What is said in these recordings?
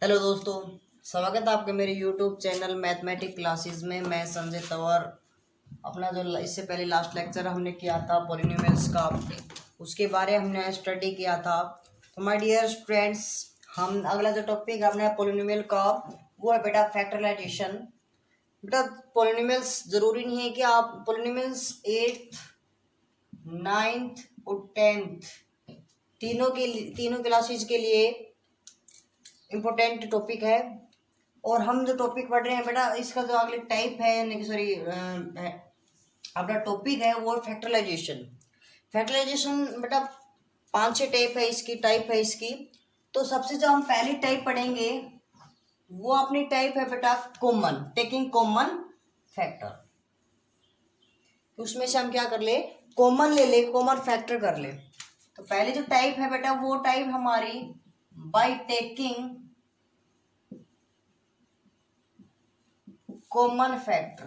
Hello दोस्तों, स्वागत है आपके मेरे यूट्यूब चैनल मैथमेटिक क्लासेस में। मैं संजय तंवर। अपना जो इससे पहले लास्ट लेक्चर हमने किया था पॉलिनोमियल्स का, उसके बारे हमने स्टडी किया था। तो माय डियर स्टूडेंट्स, हम अगला जो टॉपिक हमने पॉलिनोमियल का वो है बेटा फैक्टराइजेशन। बेटा पॉलिनोमियल्स ज़रूरी नहीं है कि आप पॉलिनोमियल्स 8th 9th और 10th तीनों क्लासेज के लिए इम्पोर्टेंट टॉपिक है। और हम जो टॉपिक पढ़ रहे हैं बेटा, इसका जो अगले टाइप है यानी कि सॉरी अपना टॉपिक है वो फैक्टराइजेशन। फैक्टराइजेशन बेटा 5-6 टाइप है इसकी। तो सबसे जो हम पहली टाइप पढ़ेंगे वो अपनी टाइप है बेटा कॉमन, टेकिंग कॉमन फैक्टर। उसमें से हम क्या कर ले, कॉमन ले ले, कॉमन फैक्टर कर ले। तो पहले जो टाइप है बेटा वो टाइप हमारी बाय टेकिंग कॉमन फैक्टर,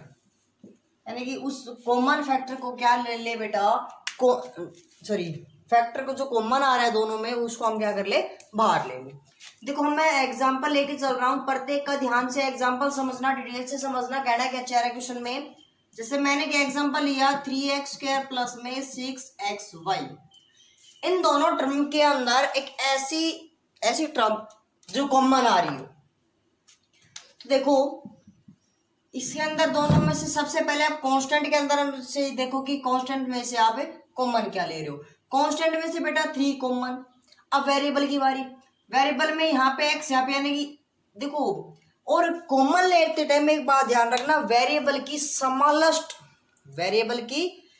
यानी कि उस कॉमन फैक्टर को क्या ले ले बेटा, फैक्टर को जो कॉमन आ रहा है दोनों में उसको हम क्या कर ले, बाहर ले ले। देखो मैं एग्जांपल लेके चल रहा हूँ, प्रत्येक का ध्यान से एग्जांपल समझना, डिटेल से समझना। कहना क्या चाह रहा है क्वेश्चन में, जैसे मैंने क्या एग्जांपल लिया 3x² प्लस में 6xy। इन दोनों टर्म के अंदर एक ऐसी टर्म जो कॉमन आ रही हो। तो देखो इसके अंदर दोनों में से सबसे पहले आप कांस्टेंट के अंदर से देखो कि कांस्टेंट में से आप कॉमन क्या ले रहे हो। कांस्टेंट में से बेटा 3 कॉमन। अब वेरिएबल की बारी, वेरिएबल में यहाँ पे x, यहाँ पे यानी कि देखो, और कॉमन लेते टाइम एक बात ध्यान रखना, वेरिएबल की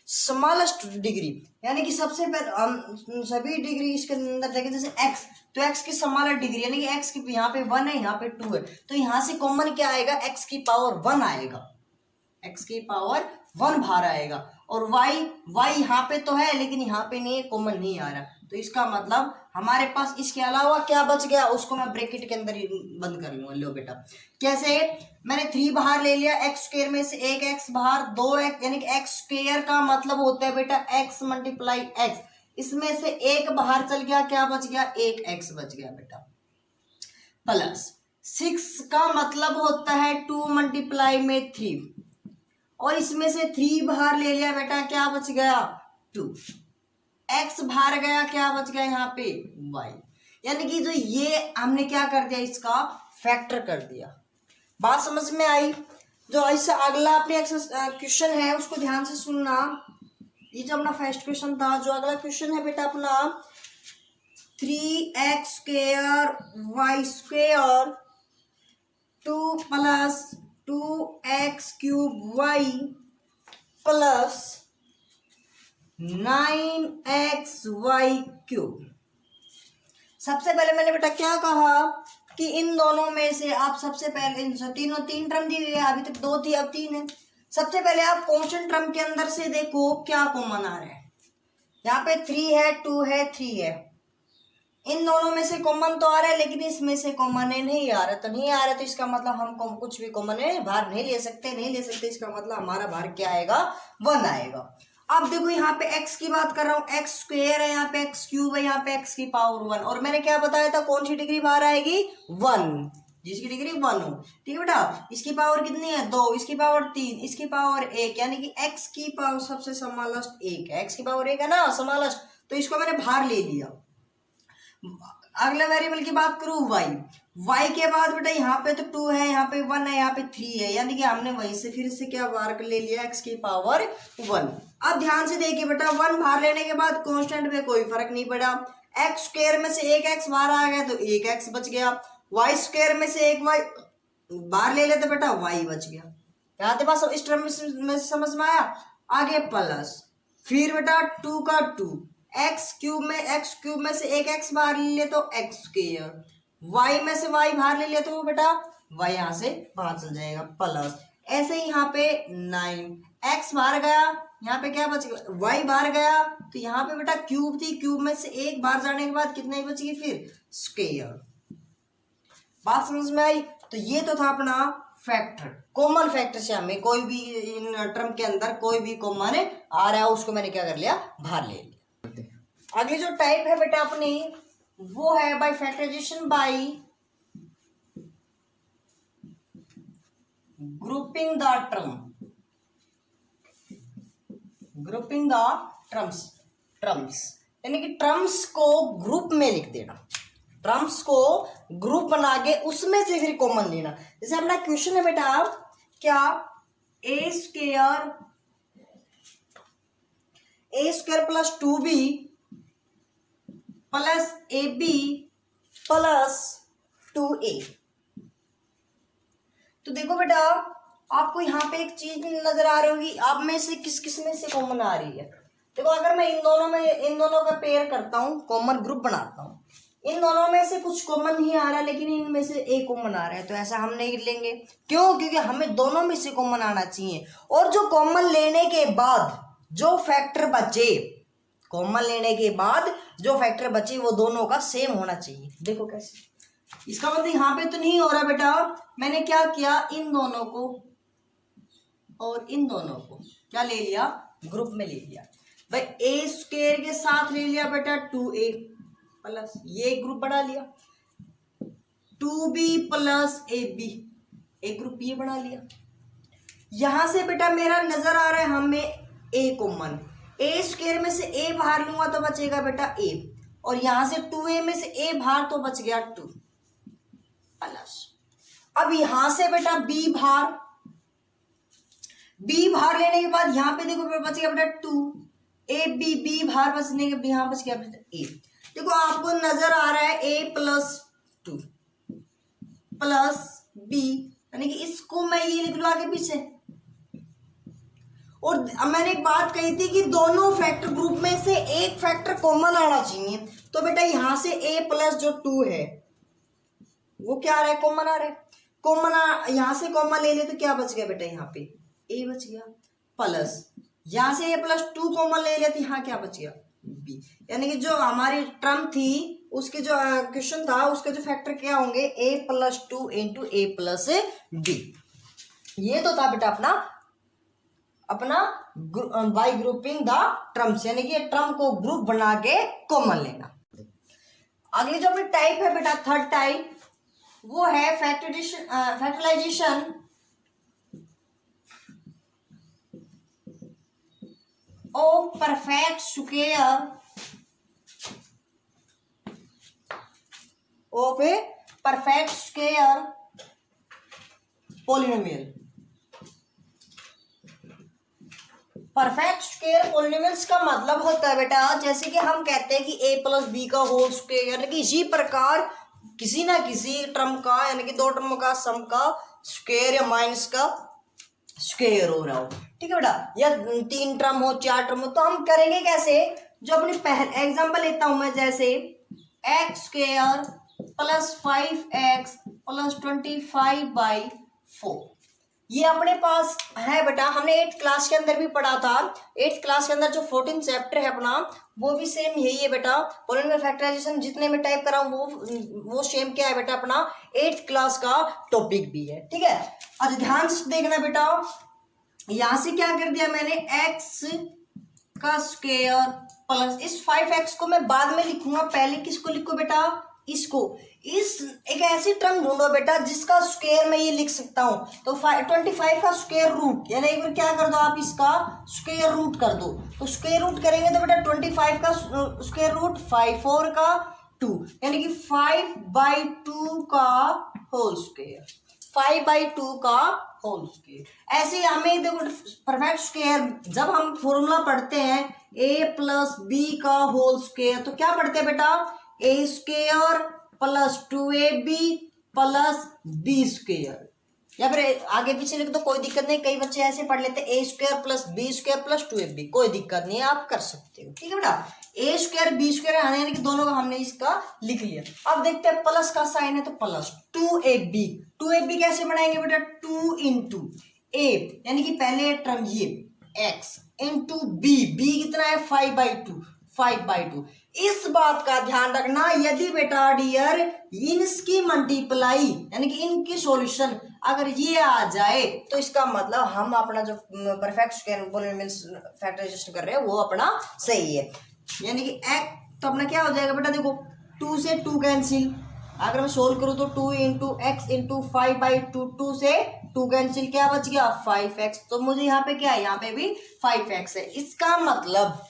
स्मॉलेस्ट डिग्री, यानी कि सबसे पहले हम सभी डिग्री इसके अंदर देखें, जैसे x, तो x की स्मॉलेस्ट डिग्री यानी कि x की यहाँ पे 1 है, यहाँ पे 2 है, तो यहाँ से कॉमन क्या आएगा, x की पावर 1 आएगा, x की पावर 1 बाहर आएगा। और y यहाँ पे तो है लेकिन यहाँ पे नहीं, कॉमन नहीं आ रहा। तो इसका मतलब हमारे पास इसके अलावा क्या बच गया, उसको मैं ब्रैकेट के अंदर ही बंद कर लूंगा। लो बेटा कैसे, मैंने 3 बाहर ले लिया, x² में से 1x बाहर, 2x, यानी कि x² का मतलब होता है बेटा x मल्टीप्लाई x। इसमें से 1 बाहर चल गया, क्या बच गया, 1x बच गया बेटा। प्लस 6 का मतलब होता है 2 मल्टीप्लाई में 3, और इसमें से 3 बाहर ले लिया बेटा, क्या बच गया, 2। x बाहर गया, क्या बच गया यहाँ पे, y। यानी कि जो ये हमने क्या कर दिया, इसका फैक्टर कर दिया। बात समझ में आई। जो ऐसा अगला अपने क्वेश्चन है उसको ध्यान से सुनना। ये जो अपना फर्स्ट क्वेश्चन था, जो अगला क्वेश्चन है बेटा अपना 3x² y² 2 plus 2x³ plus 9xy³। सबसे पहले मैंने बेटा क्या कहा कि इन दोनों में से आप सबसे पहले, इन तीन टर्म दी हुई है, अभी तक 2 थी अब 3 है। सबसे पहले आप कांस्टेंट टर्म के अंदर से देखो क्या कॉमन आ रहा है। यहाँ पे 3 है, 2 है, 3 है, इन दोनों में से कॉमन तो आ रहा है लेकिन इसमें से कॉमन नहीं आ रहा। तो नहीं आ रहा तो इसका मतलब हम कुछ भी कॉमन बाहर नहीं ले सकते। इसका मतलब हमारा बाहर क्या आएगा, 1 आएगा। अब देखो यहाँ पे x की बात कर रहा हूँ, x² है, यहाँ पे x³ है, यहाँ पे x की पावर 1, और मैंने क्या बताया था, कौन सी डिग्री बाहर आएगी, 1, जिसकी डिग्री 1 हो। ठीक है बेटा, इसकी पावर कितनी है, 2, इसकी पावर 3, इसकी पावर 1, यानी कि x की पावर सबसे स्मॉलेस्ट 1 है, x की पावर 1 है ना स्मॉलेस्ट, तो इसको मैंने बाहर ले लिया। अगला वेरिएबल की बात करूं y के बाद बेटा यहाँ पे तो 2 है, यहाँ पे 1 है, यहाँ पे 3 है, यानी कि हमने वहीं से फिर से क्या बाहर कर ले लिया, x की पावर 1। अब ध्यान से देखिए बेटा, 1 बाहर लेने के बाद कांस्टेंट में कोई फर्क नहीं पड़ा। x² में से 1x बाहर आ गया तो 1x बच गया, y² में से 1y बाहर ले लेते बेटा, y बच गया। यहाँ पे पास इस टर्म में समझ में आया। आगे प्लस फिर बेटा 2 का 2, x³ में से 1x बाहर ले लिया तो x², y में से y बाहर ले लिया तो बेटा y यहाँ से बाहर चल जाएगा, प्लस ऐसे ही यहाँ पे 9x बाहर गया, यहाँ पे क्या बच गया, y बाहर गया, तो यहाँ पे बेटा क्यूब थी, क्यूब में से 1 बाहर जाने के बाद कितनी बचेगी, फिर स्क्वायर। बात समझ में आई। तो ये तो था अपना फैक्टर, कॉमन फैक्टर से हमें कोई भी इन टर्म के अंदर कोई भी कॉमन आ रहा है उसको मैंने क्या कर लिया, बाहर ले लिया। अगली जो टाइप है बेटा अपनी वो है by factorisation by grouping the term, grouping the terms यानी कि ट्रम्स को ग्रुप में लिख देना, ट्रम्स को ग्रुप बना के उसमें से फिर कॉमन लेना। जैसे अपना क्वेश्चन है बेटा, क्या A square plus 2b plus ab plus 2a। तो देखो बेटा, आपको यहाँ पे एक चीज नजर आ रही होगी, आप में से किस में से कॉमन आ रही है। देखो, अगर मैं इन दोनों का पेयर करता हूँ, कॉमन ग्रुप बनाता हूँ, इन दोनों में से कुछ कॉमन नहीं आ रहा है, लेकिन इनमें से एक कॉमन आ रहा है, तो ऐसा हम नहीं लेंगे। क्यों? क्योंकि हमें दोनों में से कॉमन आना चाहिए, और जो कॉमन लेने के बाद जो फैक्टर बचे, कॉमन लेने के बाद जो फैक्टर बचे वो दोनों का सेम होना चाहिए। देखो कैसे, इसका मतलब यहाँ पे तो नहीं हो रहा बेटा, मैंने क्या किया, इन दोनों को और इन दोनों को क्या ले लिया, ग्रुप में ले लिया। भाई ए स्क्वायर के साथ ले लिया बेटा 2a प्लस, ये ग्रुप बना लिया, 2b प्लस ab, एक ग्रुप ये बना लिया। यहां से बेटा मेरा नजर आ रहा है हमें a कॉमन, ए स्क्वायर में से a बाहर लूंगा तो बचेगा बेटा a, और यहां से 2a में से a बाहर तो बच गया 2 प्लस। अब यहां से बेटा b बाहर लेने के बाद यहाँ पे देखो बच गया बेटा 2, b बाहर बचने के यहाँ बच गया बेटा a। देखो आपको नजर आ रहा है a प्लस 2 प्लस b, यानी कि इसको मैं ये लिख लूं आगे पीछे। और मैंने एक बात कही थी कि दोनों फैक्टर ग्रुप में से एक फैक्टर कॉमन आना चाहिए, तो बेटा यहां से a प्लस जो 2 है वो क्या आ रहा है, कॉमन आ रहा है। यहां से कॉमन ले ले तो क्या बच गया बेटा, यहाँ पे a बच गया, प्लस यहां से a प्लस 2 कॉमन ले लिया तो यहाँ क्या बच गया b, यानी कि जो हमारी टर्म थी उसके जो क्वेश्चन था उसके जो फैक्टर क्या होंगे, a plus 2 into a plus b। ये तो था बेटा अपना बाय ग्रुपिंग द टर्म्स, यानी कि टर्म को ग्रुप बना के कॉमन लेना। अगली जो अपनी टाइप है बेटा, थर्ड टाइप, वो है factorisation of perfect square of a perfect square polynomial. Perfect square polynomials का मतलब होता है बेटा, जैसे कि हम कहते हैं कि a प्लस बी का होल स्क्वायर, यानी कि इसी प्रकार किसी ना किसी टर्म का, यानी कि दो टर्म का सम का स्क्वायर या माइनस का स्क्वायर हो रहा हो, ठीक है बेटा, या 3 टर्म हो 4 टर्म हो, तो हम करेंगे कैसे। जो अपनी पहले एग्जांपल लेता हूं मैं, जैसे x square plus 5x plus 25/4, ये अपने पास है बेटा, हमने 8th क्लास के अंदर भी पढ़ा था। 8th क्लास के अंदर जो 14th चैप्टर है अपना, वो भी सेम यही है बेटा। पॉलिनोमियल फैक्टराइजेशन जितने में टाइप करा हूं वो सेम क्या है बेटा, अपना 8th क्लास का टॉपिक भी है, ठीक है। अच्छा ध्यान से देखना बेटा, यहां से क्या कर दिया मैंने, x का स्क्वायर प्लस इस 5x को मैं बाद में लिखूंगा, पहले किसको लिखो बेटा, इसको। एक ऐसी टर्म ढूंढो बेटा जिसका स्क्वायर मैं ये लिख सकता हूं, तो 25 का स्क्वायर रूट, यानी एक बार क्या कर दो आप, इसका स्क्वायर रूट कर दो। तो स्क्वायर रूट करेंगे तो बेटा 25 का स्क्वायर रूट 5, 4 का 2, यानी कि 5/2 का होल स्क्वायर, 5/2 का होल स्क्वायर। ऐसे हमें देखो परफेक्ट स्क्वायर, जब हम फॉर्मूला पढ़ते हैं a प्लस बी का होल स्क्वायर, तो क्या पढ़ते हैं बेटा, a square plus 2ab plus b square, या फिर आगे पीछे लिख दो, कोई दिक्कत नहीं। कई बच्चे ऐसे पढ़ लेते हैं a square plus b square plus 2ab, कोई दिक्कत नहीं है, आप कर सकते हो, ठीक है बेटा। a स्क्वायर b स्क्वायर यानी कि दोनों का हमने इसका लिख लिया। अब देखते हैं प्लस का साइन है तो प्लस 2ab कैसे बनाएंगे बेटा, 2 इंटू a, यानी कि पहले टर्म ये x इंटू b कितना है 5/2। इस बात का ध्यान रखना, यदि बेटा डियर इनकी मल्टीप्लाई यानी कि इनकी सॉल्यूशन अगर ये आ जाए तो इसका मतलब हम अपना जो परफेक्ट स्क्वायर पॉलिनोमियल्स फैक्टराइजेशन कर रहे हैं वो अपना सही है। यानी कि x तो अपना क्या हो जाएगा बेटा, देखो 2 से 2 कैंसिल, अगर मैं सोल्व करूं तो 2 इंटू एक्स इंटू 5/2, 2 से 2 कैंसिल, क्या बच गया 5x। तो मुझे यहाँ पे क्या है, यहाँ पे भी 5x है। इसका मतलब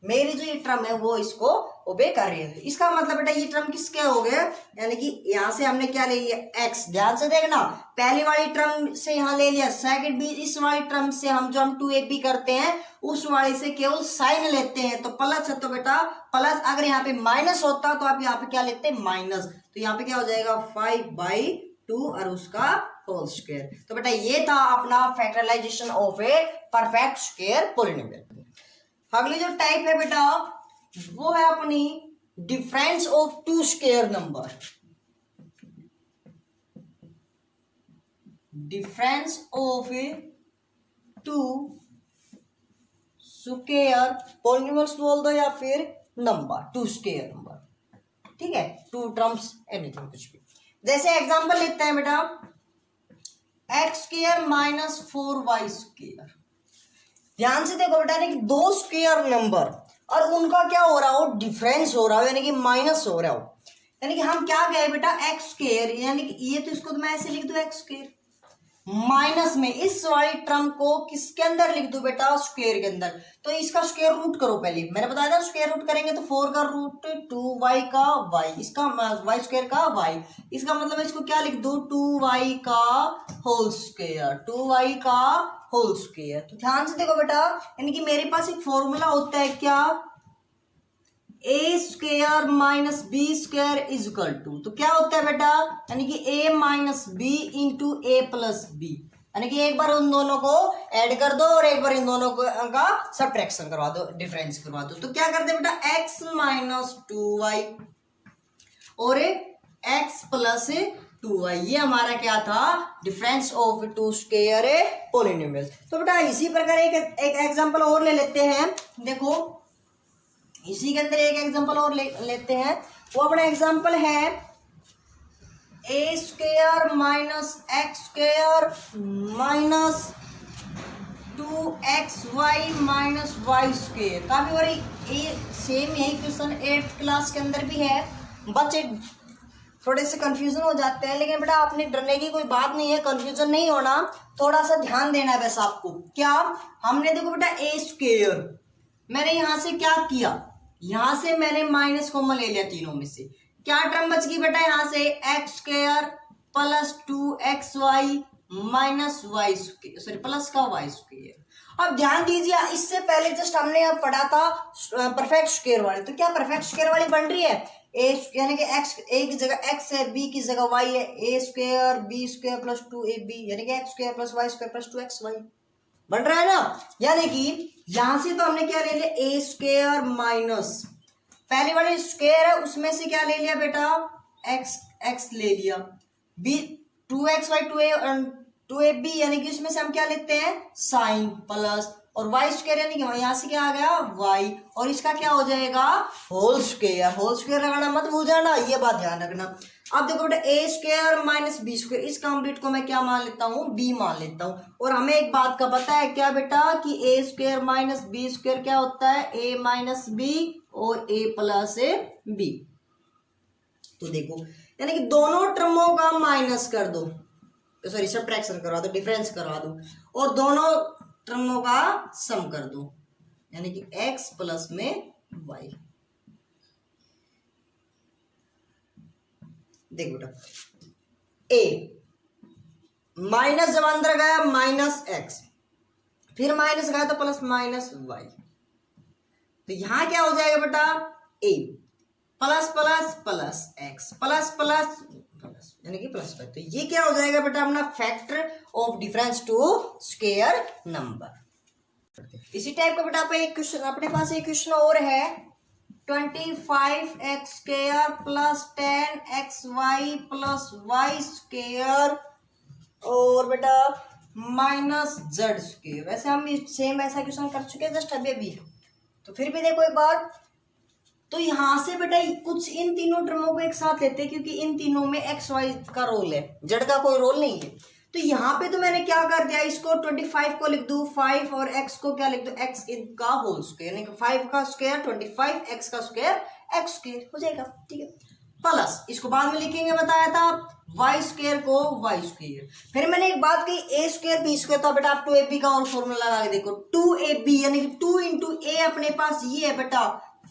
मेरी जो ये टर्म है वो इसको ओबे कर रही है। इसका मतलब बेटा ये टर्म किसके हो गया, यानी कि यहाँ से हमने क्या ले लिया x, ध्यान से देखना, पहली वाली टर्म से यहाँ ले लिया, सेकंड भी इस वाली टर्म से हम जो हम 2ab करते हैं उस वाली से केवल साइन लेते हैं, तो प्लस है तो बेटा प्लस, अगर यहाँ पे माइनस होता तो आप यहाँ पे क्या लेते हैं माइनस, तो यहाँ पे क्या हो जाएगा 5/2 और उसका होल स्क्वायर। तो बेटा ये था अपना factorisation of a perfect square polynomial. अगली जो टाइप है बेटा वो है अपनी difference of two square number. Difference of two square polynomials बोल दो या फिर नंबर, टू स्क्वायर नंबर, ठीक है, टू टर्म्स एनीथिंग कुछ भी। जैसे एग्जांपल लेते हैं बेटा x square minus 4y square. ध्यान से देखो बेटा, यानी कि दो स्क्वायर नंबर और उनका क्या हो रहा हो, डिफरेंस हो रहा हो, यानी कि माइनस हो रहा हो। यानी कि हम क्या कहे बेटा एक्स स्क्वायर, यानी कि ये तो इसको तो मैं ऐसे लिख दूं एक्स स्क्वायर, माइनस में इस वाली टर्म को किसके अंदर लिख दूं बेटा स्क्वायर के अंदर। तो इसका स्क्वायर रूट करो, पहले मैंने बताया था स्क्वायर रूट करेंगे तो 4 का रूट 2y का y, इसका y स्क्वायर का y, इसका मतलब इसको क्या लिख दूं 2y का होल स्क्वायर, 2y का होल स्क्वायर। तो ध्यान से देखो बेटा, यानी कि मेरे पास एक फॉर्मूला होता है क्या, A square minus B square is equal to, तो क्या होता है बेटा, यानी कि A minus B into A plus B, यानी कि एक बार उन दोनों को ऐड कर दो और एक बार इन दोनों को का सब्ट्रैक्शन करवा दो, डिफरेंस करवा दो। तो क्या करते हैं बेटा एक्स माइनस 2y और एक्स प्लस 2y, ये हमारा क्या था difference of two square polynomial. तो बेटा इसी प्रकार एक एग्जांपल और ले लेते हैं, देखो इसी के अंदर एक एग्जांपल और लेते हैं, वो अपना एग्जांपल है A square minus X square minus 2xy minus Y square. काफी बारी सेम यही क्वेश्चन 8th क्लास के अंदर भी है, बच्चे थोड़े से कंफ्यूजन हो जाते हैं, लेकिन बेटा आपने डरने की कोई बात नहीं है, कंफ्यूजन नहीं होना, थोड़ा सा ध्यान देना है बस आपको। क्या हमने देखो बेटा ए स्क्वायर, मैंने यहां से क्या किया, यहां से मैंने माइनस कॉमन ले लिया तीनों में से, क्या टर्म बच गई बेटा यहां से x square plus 2xy minus Y square, sorry plus का वाई स्क्वायर। अब ध्यान दीजिए, इससे पहले जस्ट हमने अब पढ़ा था परफेक्ट स्क्वायर वाली, तो क्या परफेक्ट स्क्वायर वाली बन रही है ए, यानी कि एक्स ए की जगह एक्स है, बी की जगह वाई है, A square B square plus 2ab, यानी कि X square plus Y square plus 2xy बन रहा है ना। यानी कि यहां से तो हमने क्या ले लिया ए स्क्वायर माइनस पहली वाली स्क्वायर है उसमें से क्या ले लिया बेटा एक्स ले लिया, बी 2xy 2ab, यानी कि उसमें से हम क्या लेते हैं साइन प्लस, और वाई स्क्वायर यानी कि यहाँ से क्या आ गया वाई, और इसका क्या हो जाएगा होल स्क्वायर। होल स्क्वायर लगाना मत भूल जाना, ये बात ध्यान रखना। अब देखो बेटा ए स्क्वायर माइनस बी स्क्वायर, इस कंप्लीट को मैं क्या मान लेता हूँ बी मान लेता हूँ, और हमें एक बात का पता है क्या बेटा कि ए स्क्वायर माइनस बी स्क्वायर क्या होता है ए माइनस बी और ए प्लस बी। तो देखो यानी कि दोनों टर्मों का माइनस कर दो, सॉरी सब्ट्रैक्शन करवा दो, डिफरेंस करवा दो, और दोनों टर्मों का सम कर दो, यानी कि x प्लस में y। देख बेटा a माइनस जब अंदर गया माइनस x, फिर माइनस गया तो प्लस माइनस y, तो यहां क्या हो जाएगा बेटा a plus plus plus x plus plus plus, यानी कि प्लस 5। तो ये क्या हो जाएगा बेटा अपना factor of difference two square number. इसी टाइप का बेटा पे एक क्वेश्चन अपने पास एक क्वेश्चन और है 25x square plus 10xy plus y square और बेटा माइनस z स्क्वायर। वैसे हम सेम ऐसा क्वेश्चन कर चुके हैं जस्ट अभी अभी, तो फिर भी देखो एक बार, तो यहां से बेटा कुछ इन तीनों टर्मों को एक साथ लेते हैं क्योंकि इन तीनों में एक्स वाई का रोल है, जेड का कोई रोल नहीं है। तो यहाँ पे तो मैंने क्या कर दिया, इसको 25 को लिख दूं 5 और x को क्या लिख दूं x का होल स्क्वायर, यानी कि 5 का स्क्वायर 25 x का स्क्वायर x स्क्वायर हो जाएगा, ठीक है। प्लस, इसको बाद में लिखेंगे बताया था, वाई स्क्वायर को वाई स्क्वायर। फिर मैंने एक बात कही ए स्क्वायर बी स्क्वायर, तो बेटा आप 2ab का और फॉर्मूला लगा के देखो, 2ab यानी कि 2 इंटू ए अपने पास ये है बेटा,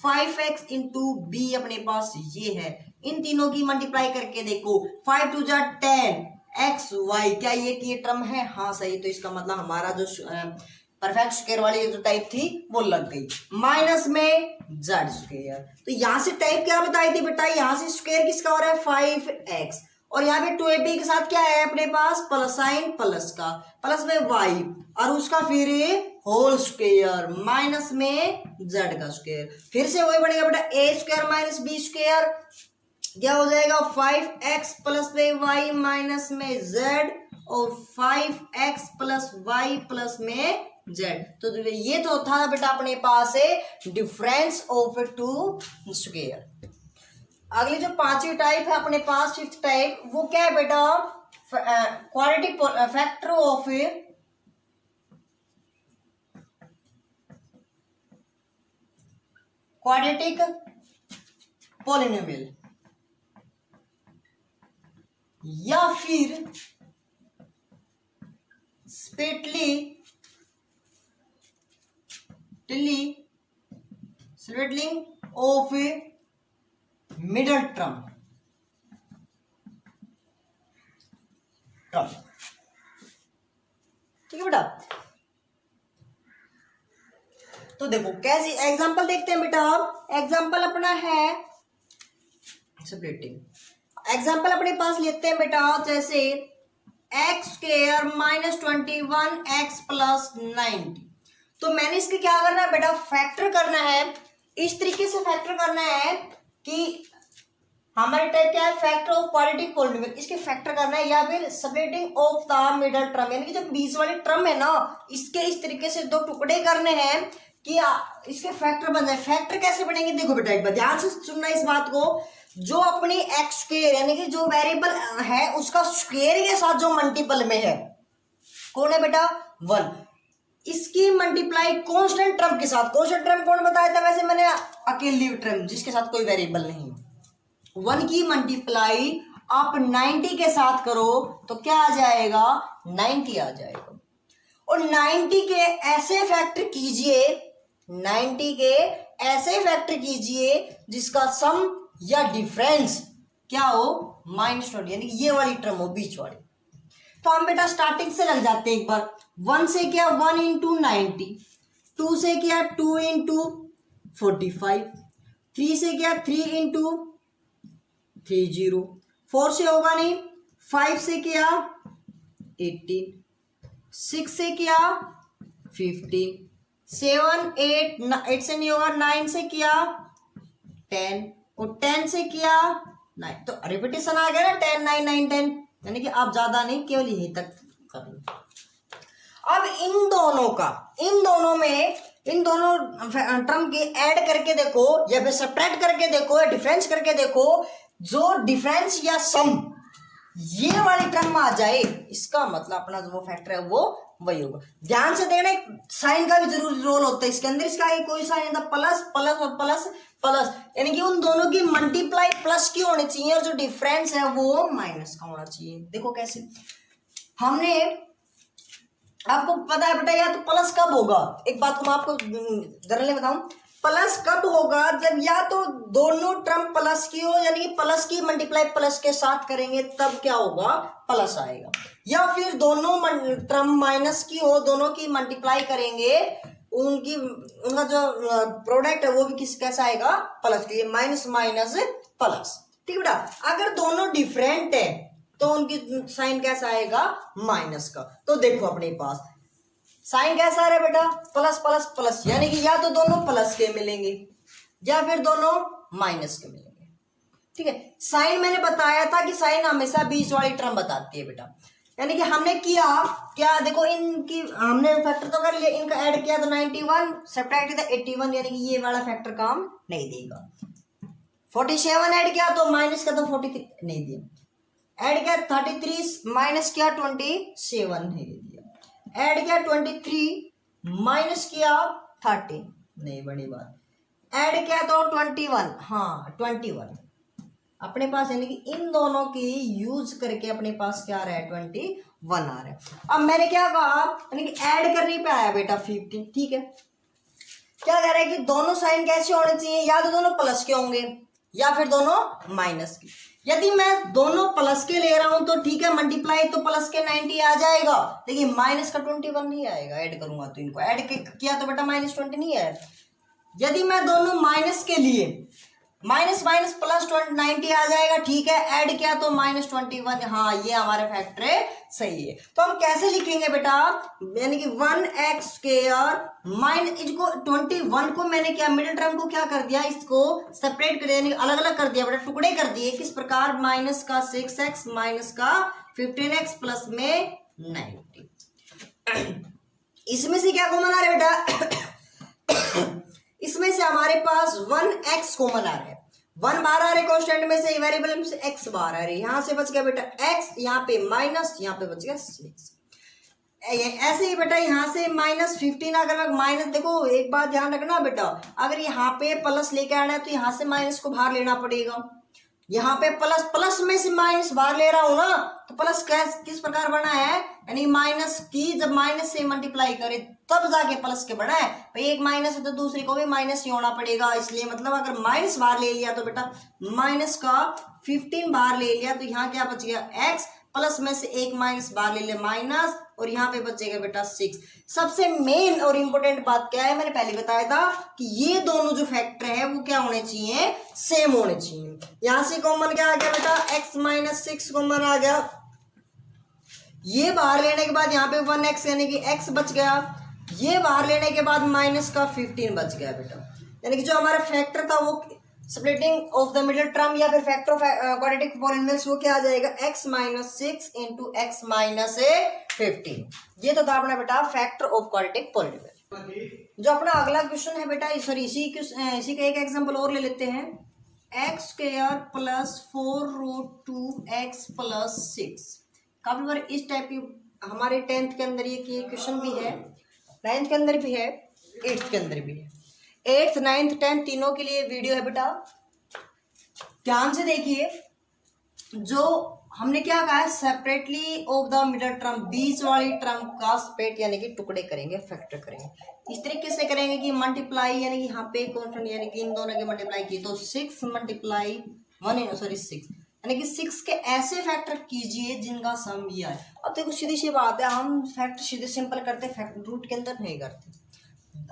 5x इंटू बी अपने पास ये है, इन तीनों की मल्टीप्लाई करके देखो, 5 2 जा 10 एक्स वाई, क्या ये टर्म है? हाँ सही, तो इसका मतलब हमारा जो परफेक्ट स्क्वायर वाली जो टाइप थी वो लग गई। माइनस में जेड स्क्वायर, तो यहां से टाइप क्या बताई थी बेटा, यहां से स्क्वायर किसका हो रहा है 5x, और यहाँ पे 2ab के साथ क्या है अपने पास, प्लस साइन प्लस का, प्लस में y और उसका फिर होल स्क्वायर, माइनस में z का स्क्वायर, फिर से वही बनेगा बेटा a square minus b square, क्या हो जाएगा 5x प्लस में y माइनस में z, और 5x प्लस y प्लस में z। तो ये तो था बेटा अपने पास है डिफरेंस ऑफ टू स्क्वायर। अगली जो पांचवी टाइप है अपने पास, फिफ्थ टाइप, वो क्या है बेटा, quadratic factor of quadratic polynomial, या फिर स्प्लिटिंग ऑफ मिडल टर्म। ठीक है बेटा, तो देखो कैसे एग्जांपल देखते हैं बेटा, एग्जांपल अपना है स्प्लिटिंग, एग्जांपल अपने पास लेते हैं बेटा, जैसे x square minus 21 x plus 90, तो मैंने इसके क्या करना है बेटा, फैक्टर करना है, इस तरीके से फैक्टर करना है कि हमारे टाइप क्या है, फैक्टर ऑफ क्वाड्रेटिक पॉलिनोमियल, इसके फैक्टर करना है, या फिर splitting of the middle term, यानी कि जो बीच वाली टर्म है ना, इसके इस तरीके से दो टुकड़े करने हैं कि इसके फैक्टर बन जाए। फैक्टर कैसे बनेंगे, देखो बेटा एक बार ध्यान से सुनना इस बात को, जो अपनी एक्स स्क्वायर यानी कि जो वेरिएबल है उसका स्क्वायर के साथ जो मल्टीपल में है, कौन है बेटा 1, इसकी मल्टीप्लाई कांस्टेंट टर्म के साथ, कांस्टेंट टर्म कौन बताया था वैसे मैंने, अकेली टर्म जिसके साथ कोई वेरिएबल नहीं, 1 की मल्टीप्लाई आप 90 के साथ करो तो क्या आ जाएगा, 90 आ जाएगा, और 90 के ऐसे फैक्टर कीजिए, 90 के ऐसे फैक्टर कीजिए जिसका सम या डिफरेंस क्या हो -20, यानी कि ये वाली टर्म हो बीच वाली। तो हम बेटा स्टार्टिंग से लग जाते हैं एक बार, 1 से क्या 1 इंटू 90, 2 से क्या 2 इंटू 45, 3 से क्या 3 इंटू 30, 4 से होगा नहीं, 5 से क्या 18, 6 से क्या 15, 7 8 से नहीं होगा, 9 से क्या 10, और 10 से क्या 9, तो रिपीटेशन आ गया ना 10 9 9 10, यानी कि आप ज्यादा नहीं केवल यहीं तक कर लो। अब इन दोनों में इन दोनों टर्म के ऐड करके देखो, या फिर सब्ट्रैक्ट करके देखो, या डिफरेंस करके देखो, जो डिफरेंस या सम ये वाली टर्म आ जाए, इसका मतलब अपना जो फैक्टर है वो वही होगा। ध्यान से देखना, साइन का भी जरूरी रोल होता है इसके अंदर, इसका कोई साइन था प्लस प्लस और प्लस प्लस, यानी कि उन दोनों की मल्टीप्लाई प्लस की होनी चाहिए, और जो डिफरेंस है वो माइनस का होना चाहिए। देखो कैसे, हमने आपको पता है बेटा, या तो प्लस कब होगा, एक बात मैं आपको जनरली बताऊं, प्लस कब होगा, जब या तो दोनों टर्म प्लस की हो, यानी कि प्लस की मल्टीप्लाई प्लस के साथ करेंगे तब क्या होगा, प्लस आएगा, या फिर दोनों टर्म माइनस की हो, दोनों की मल्टीप्लाई करेंगे, उनका जो प्रोडक्ट है वो भी कैसा आएगा, प्लस के, माइनस माइनस प्लस। ठीक है बेटा, अगर दोनों डिफरेंट है तो उनकी साइन कैसा आएगा, माइनस का। तो देखो अपने पास साइन कैसा आ रहा है बेटा, प्लस प्लस प्लस, यानी कि या तो दोनों प्लस के मिलेंगे या फिर दोनों माइनस के मिलेंगे। ठीक है, साइन मैंने बताया था कि साइन हमेशा बीच वाली टर्म बताती है बेटा, यानी कि हमने किया क्या, देखो इनकी हमने फैक्टर तो कर लिया, इनका ऐड किया तो 91 सब्ट्रैक्ट 81, यानी कि ये वाला फैक्टर काम नहीं देगा। 47 ऐड किया तो माइनस का तो 43 नहीं दिया, ऐड किया 33 माइनस किया 27 नहीं दिया, ऐड किया 23 माइनस किया 13 नहीं बड़ी बात, ऐड किया तो 21 हाँ 21, अपने पास यानी कि इन दोनों की यूज करके अपने पास क्या आ रहा है 21 आ रहा है। अब मैंने क्या कहा यानी कि ऐड करने पे आया बेटा 50, ठीक है। क्या कह रहा है कि दोनों साइन कैसे होने चाहिए, या तो दोनों प्लस के होंगे या फिर दोनों माइनस के। यदि मैं दोनों प्लस के ले रहा हूं तो ठीक है, मल्टीप्लाई तो प्लस के 90 आ जाएगा, लेकिन माइनस का 21 नहीं आएगा। ऐड करूंगा तो इनको ऐड किया तो बेटा -20 नहीं है। यदि मैं दोनों माइनस के लिए माइनस माइनस प्लस 90 आ जाएगा, ठीक है। ऐड किया तो -21, हाँ ये हमारा फैक्टर है, सही है। तो हम कैसे लिखेंगे बेटा, यानी कि 1x स्क्वायर माइनस इसको 21 को मैंने क्या मिडिल टर्म को क्या कर दिया, इसको सेपरेट कर दिया, अलग अलग कर दिया बेटा, टुकड़े कर दिए। किस प्रकार, माइनस का 6x माइनस का 15x प्लस में 90। इसमें से क्या कॉमन आ रहा है बेटा इसमें से हमारे पास 1x कॉमन आ रहा है, 1 बाहर आ रहे कांस्टेंट में से, वेरिएबल में से x बाहर आ रही है। यहां से बच गया बेटा x, यहाँ पे माइनस, यहाँ पे बच गया 6। ऐसे ही बेटा यहाँ से -15 अगर माइनस, देखो एक बात ध्यान रखना बेटा, अगर यहाँ पे प्लस लेके आना है तो यहाँ से माइनस को बाहर लेना पड़ेगा। यहाँ पे प्लस, प्लस में से माइनस बाहर ले रहा हूं ना, तो प्लस किस प्रकार बना है, यानी माइनस की जब माइनस से मल्टीप्लाई करे तब जाके प्लस के बना है। भाई एक माइनस है तो दूसरे को भी माइनस ही होना पड़ेगा, इसलिए मतलब अगर माइनस बाहर ले लिया तो बेटा माइनस का 15 बाहर ले लिया तो यहाँ क्या बच गया x, प्लस में से एक माइनस बाहर ले लिया माइनस, और यहाँ पे बचेगा बेटा 6। सबसे मेन और इंपॉर्टेंट बात क्या है, मैंने पहले बताया था कि ये दोनों जो फैक्टर है वो क्या होने चाहिए, सेम होने चाहिए। यहां से कॉमन क्या आ गया बेटा, x - 6 कॉमन आ गया। ये बाहर लेने के बाद यहाँ पे 1x यानी कि x बच गया, ये बाहर लेने के बाद माइनस का 15 बच गया बेटा। यानी कि जो हमारा फैक्टर था वो splitting of the middle term या फिर फैक्टर ऑफ क्वाड्रेटिक पॉलिनोमियल्स, वो क्या आ जाएगा, x - 6 इंटू x - 15। ये तो था अपना बेटा फैक्टर ऑफ क्वाड्रेटिक पॉलिनोमियल। जो अपना अगला क्वेश्चन है बेटा, सॉरी इसी का एक एग्जांपल और ले लेते हैं, x square plus 4√2x plus 6। काफी बार इस टाइप की हमारे 10th के अंदर ये क्वेश्चन भी है, 9th के अंदर भी है, 8th के अंदर भी है। 8th 9th 10th तीनों के लिए वीडियो है बेटा, ध्यान से देखिए। जो हमने क्या कहा है, separately of the middle term, बीच वाली टर्म का स्पेट यानी कि टुकड़े करेंगे, फैक्टर करेंगे। इस तरीके से करेंगे कि मल्टीप्लाई यानी कि यहाँ पे कॉन्स्टेंट यानी कि इन दोनों के मल्टीप्लाई की तो 6 मल्टीप्लाई 6 यानी कि 6 के ऐसे फैक्टर कीजिए जिनका सम ये आए। अब देखो सीधी सी बात है, हम फैक्टर सीधे सिंपल करते, फैक्टर रूट के अंदर नहीं करते,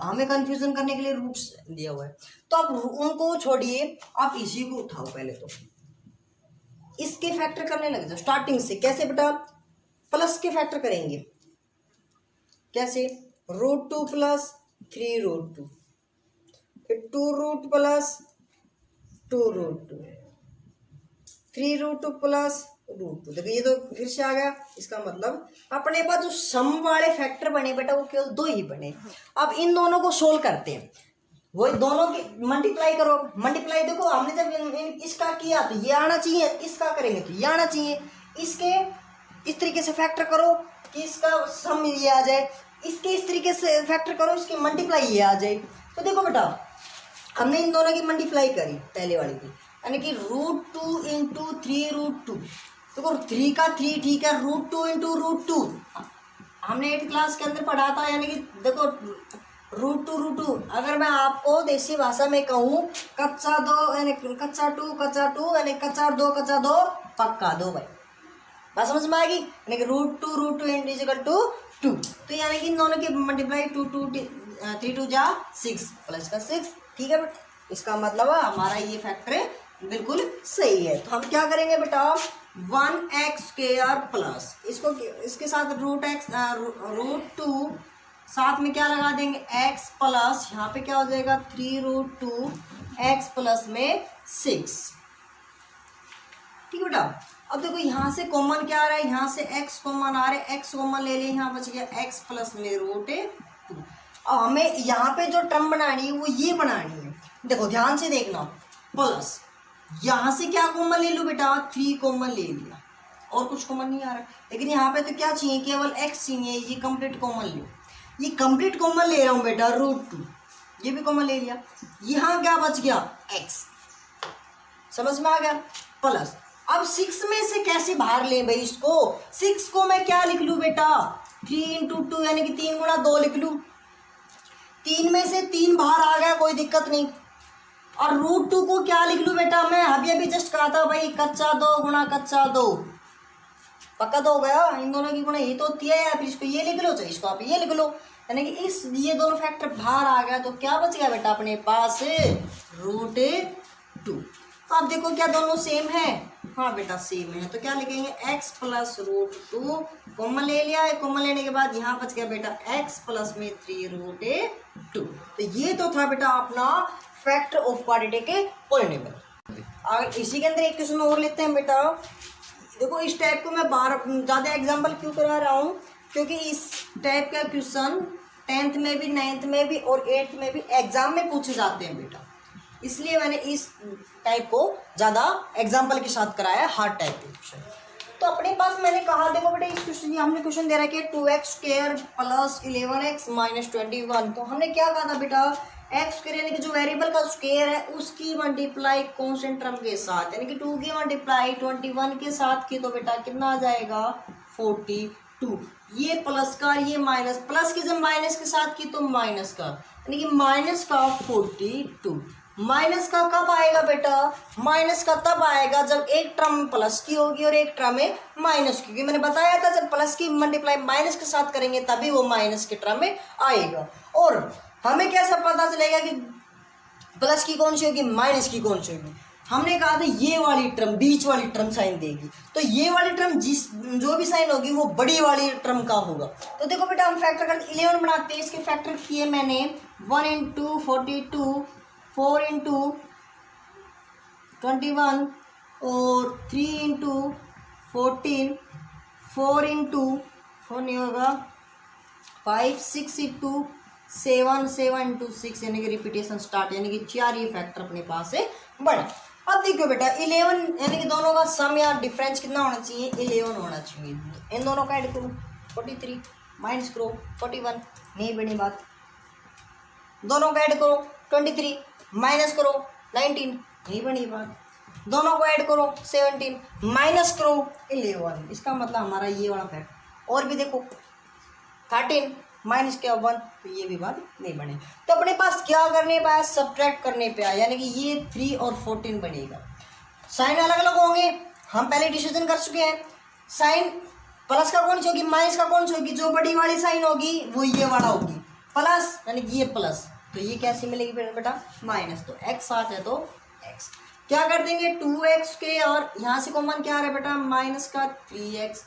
हमें कंफ्यूजन करने के लिए रूट्स दिया हुआ है। तो आप उनको छोड़िए, आप इसी को उठाओ, पहले तो इसके फैक्टर करने लग जाओ स्टार्टिंग से। कैसे बेटा, प्लस के फैक्टर करेंगे, कैसे, √2 प्लस 3√2, फिर 2 प्लस 2√2, 3√2 प्लस √2। देखो ये तो फिर से आ गया, इसका मतलब अपने पास जो सम वाले फैक्टर बने बेटा वो केवल 2 ही बने। अब इन दोनों को सोल्व करते हैं, वो दोनों की मल्टीप्लाई करो। मल्टीप्लाई देखो हमने जब इसका किया तो ये आना चाहिए, इसका करेंगे तो ये आना चाहिए। इसके इस तरीके से फैक्टर करो कि इसका सम ये आ जाए, इसके इस तरीके से फैक्टर करो इसकी मल्टीप्लाई ये आ जाए। तो देखो बेटा हमने इन दोनों की मल्टीप्लाई करी, पहले वाली की, यानी कि √2 इंटू 3√2। देखो 3 का 3 ठीक है, √2 इंटू √2 हमने 8th क्लास के अंदर पढ़ा था। यानी कि देखो √2 अगर मैं आपको देसी भाषा में कहूँ, कच्चा 2 यानी कच्चा 2 यानी कच्चा 2 पक्का 2 भाई, बात समझ में आएगी। यानी कि √2 इक्वल टू 2। तो यानी कि इन दोनों की मल्टीप्लाई 3 2 जा 6 प्लस का 6, ठीक है बेटा। इसका मतलब हमारा ये फैक्टर बिल्कुल सही है। तो हम क्या करेंगे बेटा, 1x स्क्वायर प्लस इसको इसके साथ √2 साथ में क्या लगा देंगे x प्लस यहाँ पे क्या हो जाएगा 3√2 x प्लस में 6, ठीक है बेटा। अब देखो यहाँ से कॉमन क्या आ रहा है, यहाँ से x कॉमन आ रहा है, x कॉमन ले लिए, यहाँ बच गया x प्लस में √2। अब हमें यहाँ पे जो टर्म बनानी है वो ये बनानी है। देखो ध्यान से देखना, प्लस यहाँ से क्या कॉमन ले लो बेटा, 3 कॉमन ले लिया, और कुछ कॉमन नहीं आ रहा। लेकिन यहाँ पे तो क्या चाहिए, केवल x चाहिए, ये कंप्लीट कॉमन लो। ये कंप्लीट कॉमन ले रहा हूँ बेटा √2, ये भी कॉमन ले लिया। यहाँ क्या बच गया x, समझ में आ गया। प्लस। अब 6 में से कैसे बाहर लें भाई इसको? 6 को मैं क्या लिख लूँ बेटा? 3 × 2 यानी कि 3 × 2 लिख लूँ। 3 में से 3 बाहर आ गया, कोई दिक्कत नहीं। और √2 को क्या लिख लूँ बेटा? मैं अभी जस्ट कहा था भाई कच्चा 2 × कच्चा 2, पक्का तो हो गया। इन दोनों की गुणा ये तो होती है, आप इसको ये लिख लो, चाहे इसको आप ये लिख लो, यानी कि इस ये दोनों फैक्टर बाहर आ गया, तो क्या बच गया बेटा अपने पास? √2। तो आप देखो क्या दोनों सेम है? हाँ बेटा सेम है, तो क्या लिखेंगे? x + √2 कॉमन ले लिया है, कॉमन लेने के बाद यहाँ बच गया बेटा x + में 3√2। तो ये तो था बेटा अपना फैक्टर ऑफ क्वाड्रेटिक के पॉलिनोमियल। अगर इसी के अंदर एक क्वेश्चन और लेते हैं बेटा। देखो इस टाइप को मैं बार ज़्यादा एग्जाम्पल क्यों करा रहा हूँ, क्योंकि इस टाइप का क्वेश्चन 10th में भी, 9th में भी और 8th में भी एग्जाम में पूछे जाते हैं बेटा, इसलिए मैंने इस टाइप को ज़्यादा एग्जाम्पल के साथ कराया, हार्ड टाइप के क्वेश्चन। तो अपने पास मैंने कहा देखो बेटा इस क्वेश्चन हमने क्वेश्चन दे रखा है 2x² + 11x - 21। तो हमने क्या कहा था बेटा? x² यानी कि जो वेरिएबल का स्क्वायर है उसकी मल्टीप्लाई कांस्टेंट टर्म के साथ, यानी कि 2 की मल्टीप्लाई 21 के साथ की, तो बेटा कितना आ जाएगा? 42। ये प्लस का, ये माइनस, प्लस की जब माइनस के साथ की तो माइनस का, यानी कि माइनस का 42। माइनस का कब आएगा बेटा? माइनस का तब आएगा जब एक टर्म प्लस की होगी और एक टर्म में माइनस की, क्योंकि मैंने बताया था जब प्लस की मल्टीप्लाई माइनस के साथ करेंगे तभी वो माइनस के टर्म में आएगा। और हमें कैसा पता चलेगा कि प्लस की कौन सी होगी, माइनस की कौन सी होगी? हमने कहा था ये वाली टर्म, बीच वाली टर्म साइन देगी, तो ये वाली टर्म जो भी साइन होगी वो बड़ी वाली टर्म का होगा। तो देखो बेटा हम फैक्टर करते 11 बनाते हैं, इसके फैक्टर किए मैंने 1 × 42, 4 × 21 और 3 × 14, 4 × 4 नहीं होगा, 5, 6 × 7, 7 × 6 यानी कि रिपीटेशन स्टार्ट, यानी कि 4 ये फैक्टर अपने पास से बड़ा। अब देखो बेटा 11 यानी कि दोनों का सम या डिफरेंस कितना होना चाहिए? 11 होना चाहिए। इन दोनों का ऐड करो 43 माइनस करो 41, नहीं बनी बात। दोनों का ऐड करो 23 माइनस करो 19, नहीं बनी बात। दोनों को ऐड करो 17 माइनस करो 11, इसका मतलब हमारा ये वाला फैक्टर। और भी देखो 13 माइनस क्या 1, तो ये भी बात नहीं बने। तो अपने पास क्या करने पे आया? सब्ट्रैक्ट करने पे आया, यानी कि ये 3 और 14 बनेगा। साइन अलग अलग होंगे, हम पहले डिसीजन कर चुके हैं। साइन प्लस का कौन सी होगी, माइनस का कौन सी होगी? जो बड़ी वाली साइन होगी वो ये वाला होगी, प्लस यानी कि ये प्लस, तो ये कैसी मिलेगी बेटा? माइनस। तो x साथ है तो x क्या कर देंगे? 2x के, और यहाँ से कॉमन क्या आ रहा है बेटा? माइनस का 3x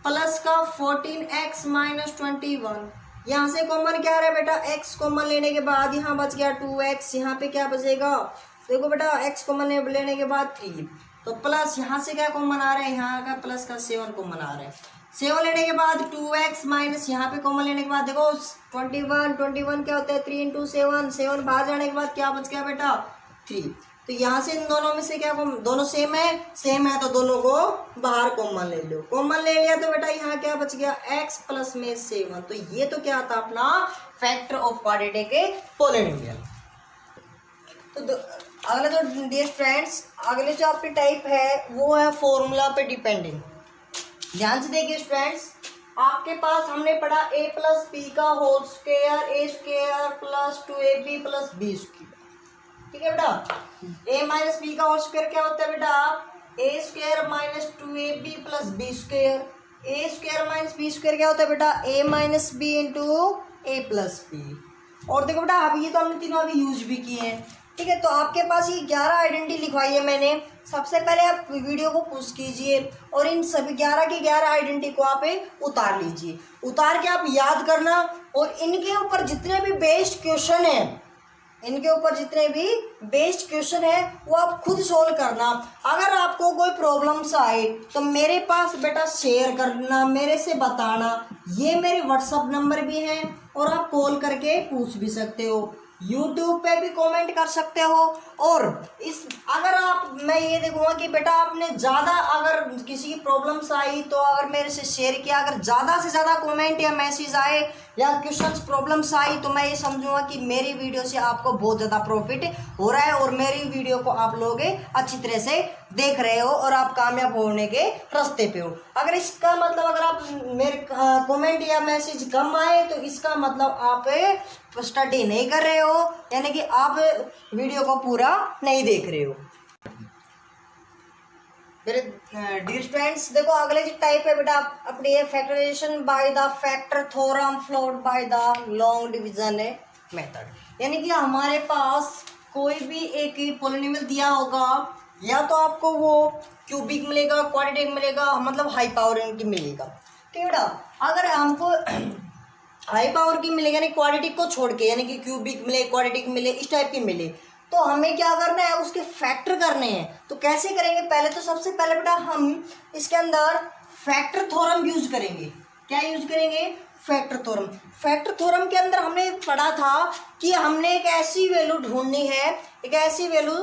प्लस का 14x - 21, यहाँ से कॉमन क्या आ रहा है बेटा? x कॉमन लेने के बाद यहाँ बच गया 2x, यहाँ पे क्या बचेगा? देखो बेटा x कॉमन लेने के बाद 3, तो प्लस यहाँ से क्या कॉमन आ रहा है? यहाँ का प्लस का 7 कॉमन आ रहा है। 7 लेने के बाद 2x माइनस यहाँ पे कॉमन लेने के बाद देखो 21 क्या होता है? 3 × 7, 7 बाहर जाने के बाद क्या बच गया बेटा? 3। तो यहाँ से इन दोनों में से क्या दोनों सेम है? सेम है, तो दोनों को बाहर कॉमन ले लो। कॉमन ले लिया तो बेटा यहाँ क्या बच गया? x + में 7। तो ये तो क्या था अपना फैक्टर ऑफ क्वाड्रेटिक के पॉलिनोमियल। तो अगला जो डियर फ्रेंड्स अगले जो आपकी टाइप है वो है फॉर्मूला पे डिपेंडिंग। ध्यान से देखिए स्टूडेंट्स, आपके पास हमने पढ़ा a + b का whole square, a² + 2ab + b²। ठीक है बेटा, a - b का होल स्क्वायर क्या होता है बेटा? a² - 2ab + b²। a² - b² क्या होता है बेटा? a - b × a + b। और देखो बेटा अब ये तो हमने तीनों अभी यूज भी किए हैं। ठीक है, तो आपके पास ये 11 आइडेंटिटी लिखवाई है मैंने। सबसे पहले आप वीडियो को पुश कीजिए और इन सभी 11 की 11 आइडेंटिटी को आप उतार लीजिए। उतार के आप याद करना और इनके ऊपर जितने भी बेस्ड क्वेश्चन हैं, इनके ऊपर जितने भी बेस्ड क्वेश्चन है वो आप खुद सोल्व करना। अगर आपको कोई प्रॉब्लम्स आए तो मेरे पास बेटा शेयर करना, मेरे से बताना। ये मेरे व्हाट्सअप नंबर भी हैं और आप कॉल करके पूछ भी सकते हो। यूट्यूब पे भी कमेंट कर सकते हो। और इस अगर आप मैं ये देखूंगा कि बेटा आपने ज़्यादा अगर किसी की प्रॉब्लम्स आई तो अगर मेरे से शेयर किया, अगर ज़्यादा से ज़्यादा कमेंट या मैसेज आए या क्वेश्चंस प्रॉब्लम्स आई तो मैं ये समझूंगा कि मेरी वीडियो से आपको बहुत ज़्यादा प्रॉफिट हो रहा है और मेरी वीडियो को आप लोग अच्छी तरह से देख रहे हो और आप कामयाब होने के रास्ते पे हो। अगर इसका मतलब अगर आप मेरे कमेंट या मैसेज कम आए तो इसका मतलब आप स्टडी नहीं कर रहे हो, यानी कि आप वीडियो को पूरा नहीं देख रहे हो। मेरे डियर स्टूडेंट्स, देखो अगले जो टाइप है बेटा अपनी है factorisation by the factor theorem followed by the long division method. यानी कि हमारे पास कोई भी एक पॉलिनोमियल दिया होगा, या तो आपको वो क्यूबिक मिलेगा, क्वाड्रेटिक मिलेगा, मतलब हाई पावर की मिलेगा। ठीक है बेटा, अगर हमको हाई पावर की मिलेगा यानी क्वाड्रेटिक को छोड़ के, यानी कि क्यूबिक मिले, क्वाड्रेटिक मिले, इस टाइप की मिले, तो हमें क्या करना है, उसके फैक्टर करने हैं। तो कैसे करेंगे, पहले तो सबसे पहले बेटा हम इसके अंदर फैक्टर थ्योरम यूज करेंगे। क्या यूज करेंगे, फैक्टर थ्योरम। फैक्टर थ्योरम के अंदर हमने पढ़ा था कि हमने एक ऐसी वैल्यू ढूंढनी है, एक ऐसी वैल्यू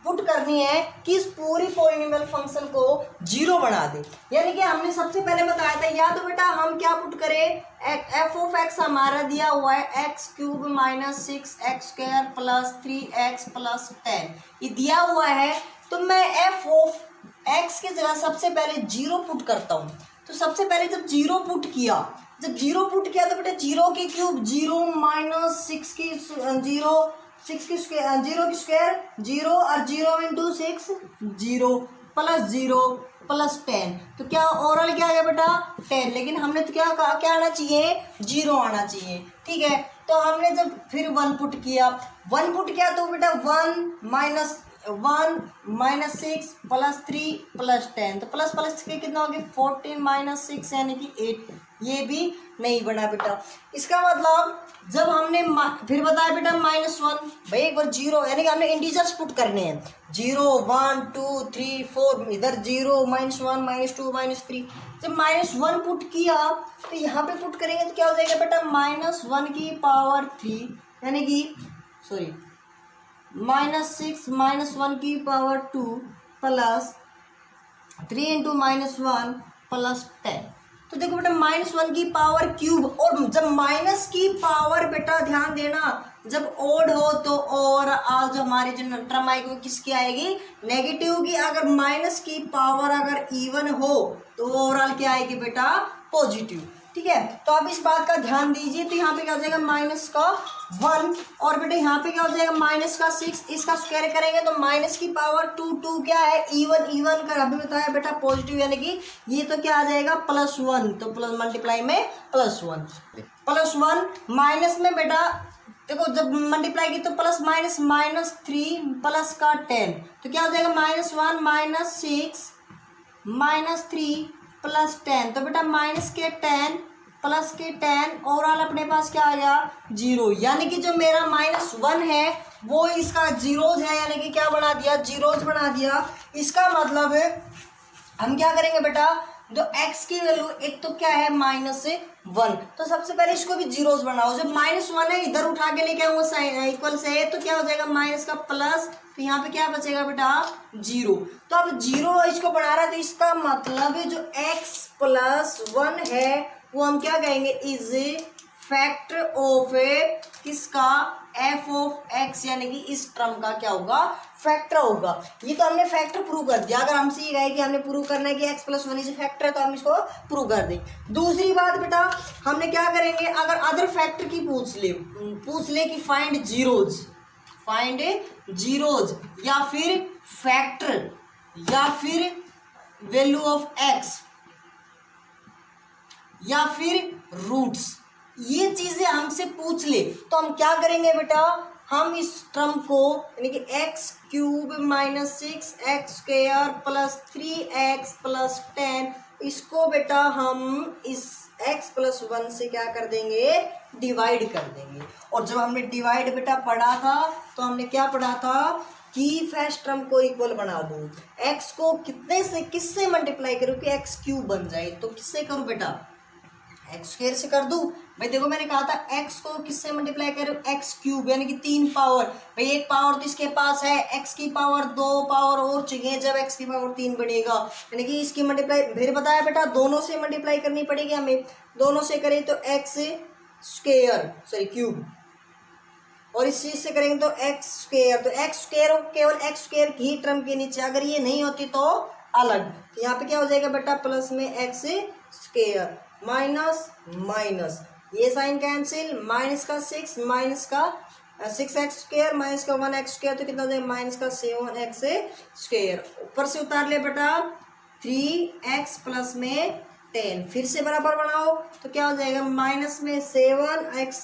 पुट करनी है कि इस पूरी पॉलिनोमियल फंक्शन को जीरो बना दे। यानी कि हमने सबसे पहले बताया था, या तो बेटा हम क्या पुट करें, एफ ऑफ एक्स हमारा दिया हुआ है x cube minus 6x square plus 3x plus 10, ये दिया हुआ है। तो मैं एफ ऑफ एक्स की जगह सबसे पहले जीरो पुट करता हूँ। तो सबसे पहले जब जीरो पुट किया तो बेटा जीरो की क्यूब जीरो माइनस 6 की जीरो, 6 की स्क्वायर, जीरो की स्क्वायर जीरो और zero into 6 zero plus 0 plus 10, तो क्या ओवरऑल क्या आ गया बेटा 10। लेकिन हमने तो क्या कहा, क्या आना चाहिए, जीरो आना चाहिए। ठीक है, तो हमने जब फिर 1 पुट किया तो बेटा 1 माइनस 6 प्लस 3 प्लस 10, तो प्लस प्लस के कितना हो गया 14 माइनस 6 यानी कि 8, ये भी नहीं बना बेटा। इसका मतलब जब हमने फिर बताया बेटा -1, भाई एक बार जीरो, यानी कि हमने इंटीजर्स पुट करने हैं, 0 1 2 3 4, इधर 0 -1 -2 -3। जब -1 पुट किया तो यहाँ पे पुट करेंगे तो क्या हो जाएगा बेटा -1 की पावर 3, यानी कि सॉरी -6 -1 की पावर 2 प्लस 3 इंटू -1 प्लस 10। तो देखो बेटा -1 की पावर क्यूब, और जब माइनस की पावर बेटा ध्यान देना जब ओड हो तो ओवरऑल जो हमारी जो टर्म आएगी वो किसकी आएगी, नेगेटिव की। अगर माइनस की पावर अगर इवन हो तो ओवरऑल क्या आएगी बेटा, पॉजिटिव। ठीक है, तो आप इस बात का ध्यान दीजिए। तो यहाँ पे क्या हो जाएगा -1, और बेटा यहाँ पे क्या हो जाएगा -6, इसका स्क्वायर करेंगे तो माइनस की पावर 2 क्या है, इवन का अभी बताया बेटा पॉजिटिव, यानी कि ये तो क्या आ जाएगा +1, तो प्लस मल्टीप्लाई में +1 माइनस में बेटा देखो जब मल्टीप्लाई की तो प्लस -3 प्लस का 10, तो क्या हो जाएगा -1 -6 -3 प्लस 10, तो बेटा माइनस के 10 प्लस के 10 ओवरऑल अपने पास क्या आ गया 0, यानी कि जो मेरा -1 है वो इसका जीरोज है, यानी कि क्या बना दिया, जीरोज बना दिया। इसका मतलब हम क्या करेंगे बेटा, जो x की वैल्यू एक तो क्या है -1, तो सबसे पहले इसको भी जीरोज बनाओ। जब -1 है इधर उठा के लेके आऊंगा साइन इक्वल से, तो क्या हो जाएगा माइनस का प्लस, तो यहाँ पे क्या बचेगा बेटा 0। तो अब 0 इसको बना रहा है, तो इसका मतलब जो x + 1 है वो हम क्या कहेंगे, इज फैक्टर ऑफ किसका, f ऑफ x, यानी कि इस टर्म का क्या होगा, फैक्टर होगा। ये तो हमने फैक्टर प्रूव कर दिया। अगर हमसे ये कहे कि हमने प्रूव करना है कि x + 1 इज फैक्टर है तो हम इसको प्रूव कर दें। दूसरी बात बेटा हमने क्या करेंगे, अगर अदर फैक्टर की पूछ ले कि फाइंड जीरोज या फिर फैक्टर या फिर वैल्यू ऑफ x या फिर रूट्स, ये चीजें हमसे पूछ ले तो हम क्या करेंगे बेटा, हम इस टर्म को यानी कि x³ - 6x² plus 3x plus 10, इसको बेटा हम इस x + 1 से क्या कर देंगे, डिवाइड कर देंगे। और जब हमने डिवाइड बेटा पढ़ा था तो हमने क्या पढ़ा था कि फर्स्ट टर्म को इक्वल बना दूं, x को कितने से किससे मल्टीप्लाई करूं कि x³ बन जाए, तो किससे करूं बेटा, एक्स स्क्वायर से कर दूं भाई। देखो मैंने कहा था एक्स को किससे मल्टीप्लाई करूं, एक्स क्यूब यानी कि 3 पावर। भाई एक पावर तो इसके पास है, एक्स की पावर 2 पावर और चाहिए जब एक्स की पावर 3 बनेगा, यानी कि इसकी मल्टीप्लाई फिर बताया बेटा दोनों से मल्टीप्लाई करनी पड़ेगी हमें। दोनों से करें तो एक्स स्क्वायर सॉरी क्यूब, और इस चीज से करेंगे तो एक्स स्क्वायर। तो एक्स स्क्वायर केवल एक्स स्क्वायर की ही टर्म के नीचे, अगर ये नहीं होती तो अलग। तो यहाँ पे क्या हो जाएगा बेटा प्लस में एक्स स्क्वायर माइनस माइनस, ये साइन कैंसिल, माइनस का 6 माइनस का 6x स्क्वायर माइनस का 1x स्क्वायर, तो कितना हो जाएगा माइनस का 7x स्क्वायर। ऊपर से उतार ले बेटा 3x प्लस में 10, फिर से बराबर बनाओ तो क्या हो जाएगा माइनस में 7x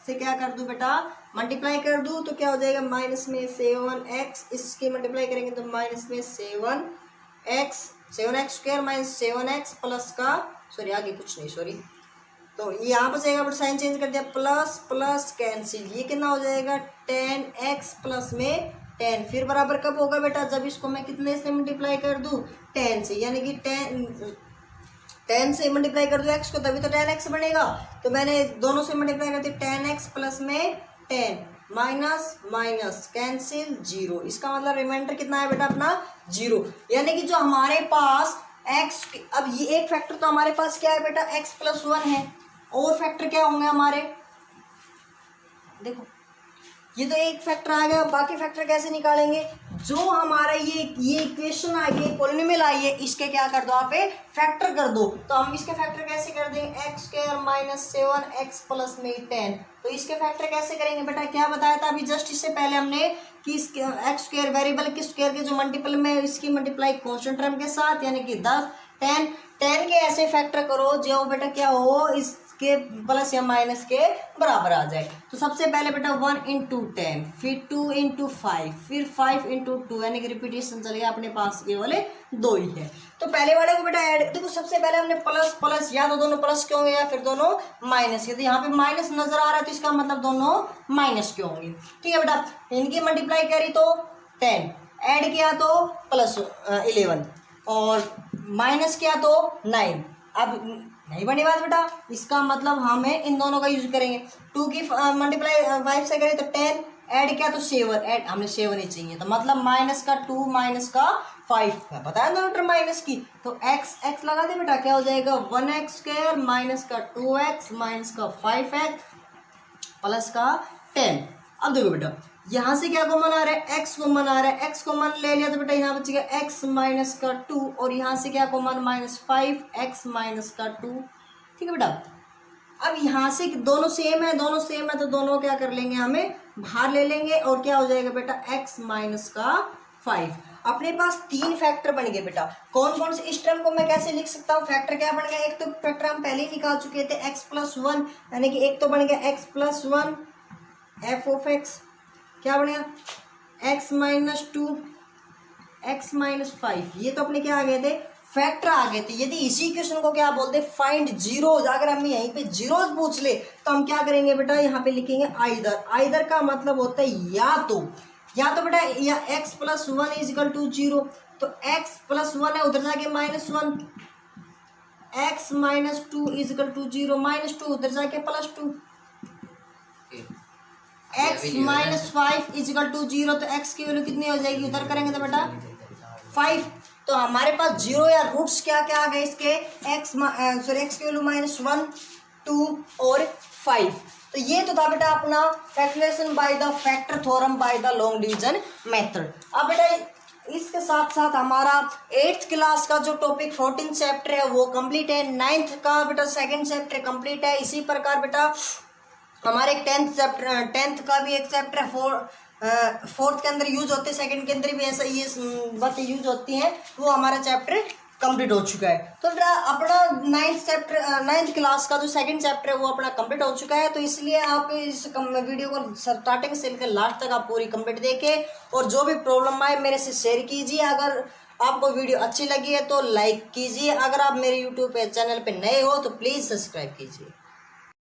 से क्या कर दूं बेटा मल्टीप्लाई कर दूं, तो क्या हो जाएगा माइनस में 7x, इसके मल्टीप्लाई करेंगे तो माइनस में 7x square minus 7x plus का सॉरी आगे कुछ नहीं सॉरी, तो यहाँ पर जाएगा बट साइन चेंज कर दिया, प्लस प्लस कैंसिल, ये कितना हो जाएगा 10x प्लस में 10, फिर बराबर कब होगा बेटा जब इसको मैं कितने से मल्टीप्लाई कर दूं 10 से, यानी कि 10 से मल्टीप्लाई कर दो x को तभी तो 10x बनेगा। तो मैंने दोनों से मल्टीप्लाई कर दी 10x प्लस में 10 माइनस माइनस कैंसिल 0, इसका मतलब रिमाइंडर कितना है बेटा अपना 0, यानी कि जो हमारे पास x, अब ये एक फैक्टर तो हमारे पास क्या है बेटा x प्लस 1 है, और फैक्टर क्या होंगे हमारे, देखो ये तो एक फैक्टर आ गया, बाकी फैक्टर कैसे निकालेंगे, जो हमारा ये इक्वेशन आ गई पॉलिनोमियल आई है इसके क्या कर दो आप फैक्टर कर दो। तो हम इसके फैक्टर कैसे कर देंगे x square minus 7x plus में 10, तो इसके फैक्टर कैसे करेंगे बेटा, क्या बताया था अभी जस्ट इससे पहले हमने कि इसके एक्स स्क्वायर वेरिएबल के स्क्वायर के जो मल्टीपल में इसकी मल्टीप्लाई कांस्टेंट टर्म के साथ, यानी कि 10 10 के ऐसे फैक्टर करो जो बेटा क्या हो इसके प्लस या माइनस के बराबर आ जाए। तो सबसे पहले बेटा 1 × 10, फिर 2 × 5, फिर 5 × 2, यानी कि रिपीटेशन चलेगा, अपने पास ये वाले 2 ही है। तो पहले वाले को बेटा ऐड देखो, सबसे पहले हमने प्लस प्लस, या तो दोनों प्लस के होंगे या फिर दोनों माइनस के, तो यहाँ पे माइनस नजर आ रहा है तो इसका मतलब दोनों माइनस के होंगे। ठीक है बेटा, इनकी मल्टीप्लाई करी तो 10, ऐड किया तो प्लस 11 और माइनस किया तो 9, अब नहीं बनी बात बेटा, इसका मतलब हमें इन दोनों का यूज करेंगे। 2 की मल्टीप्लाई 5 से करें तो 10, ऐड किया तो 7, ऐड हमने 7 ही चाहिए, तो मतलब माइनस का 2 माइनस का 5 बताया दोनों टर्म माइनस की, तो x लगा दे बेटा, क्या हो जाएगा 1x स्क्वायर माइनस का 2x माइनस का 5x प्लस का 10। अब देखो बेटा यहाँ से क्या कॉमन आ रहा है x कॉमन आ रहा है, x कॉमन ले लिया तो बेटा यहाँ बचेगा x माइनस का 2, और यहाँ से क्या कॉमन माइनस 5x माइनस का 2। ठीक है बेटा, अब यहाँ से दोनों सेम है तो दोनों क्या कर लेंगे हमें बाहर ले लेंगे, और क्या हो जाएगा बेटा x माइनस का 5। अपने पास 3 फैक्टर बन गए बेटा, कौन कौन से, इस टर्म को मैं कैसे लिख सकता हूँ, फैक्टर क्या बन गया, एक तो फैक्टर हम पहले ही निकाल चुके थे x प्लस 1, यानी कि एक तो बन गया x plus 1 f of x, क्या बनेगा x माइनस 2 x माइनस 5, ये तो अपने क्या आ गए थे फैक्टर आ गए थे। यदि इसी क्वेश्चन को क्या बोलते फाइंड जीरोज, अगर हमें यहीं पे जीरोज पूछ ले तो हम क्या करेंगे बेटा यहाँ पे लिखेंगे आइदर का मतलब होता है या तो बेटा या x plus 1 is equal to 0, तो x प्लस 1 है उधर जाके minus 1, x minus 2 is equal to 0, minus 2 उधर जाके plus 2, x minus 5 is equal to 0, तो x की वैल्यू कितनी हो जाएगी उधर करेंगे तो बेटा 5। तो हमारे पास 0 या रूट्स क्या क्या आ गए इसके x की वैल्यू -1 2 और 5। तो ये तो था बेटा अपना calculation bye the factor theorem by the long division method. अब बेटा इसके साथ साथ हमारा 8th क्लास का जो टॉपिक 14 चैप्टर है वो कंप्लीट है, 9th का बेटा 2nd चैप्टर कंप्लीट है। इसी प्रकार बेटा हमारे 10th का भी एक चैप्टर है, 4th के अंदर यूज होते हैं, 2nd के अंदर भी ऐसा ये बातें यूज होती हैं, वो हमारा चैप्टर कंप्लीट हो चुका है। तो बेटा अपना 9th क्लास का जो 2nd चैप्टर है वो अपना कंप्लीट हो चुका है। तो इसलिए आप इस वीडियो को स्टार्टिंग से लेकर लास्ट तक आप पूरी कंप्लीट देखें, और जो भी प्रॉब्लम आए मेरे से शेयर कीजिए। अगर आपको वीडियो अच्छी लगी है तो लाइक कीजिए, अगर आप मेरे यूट्यूब चैनल पे नए हो तो प्लीज़ सब्सक्राइब कीजिए।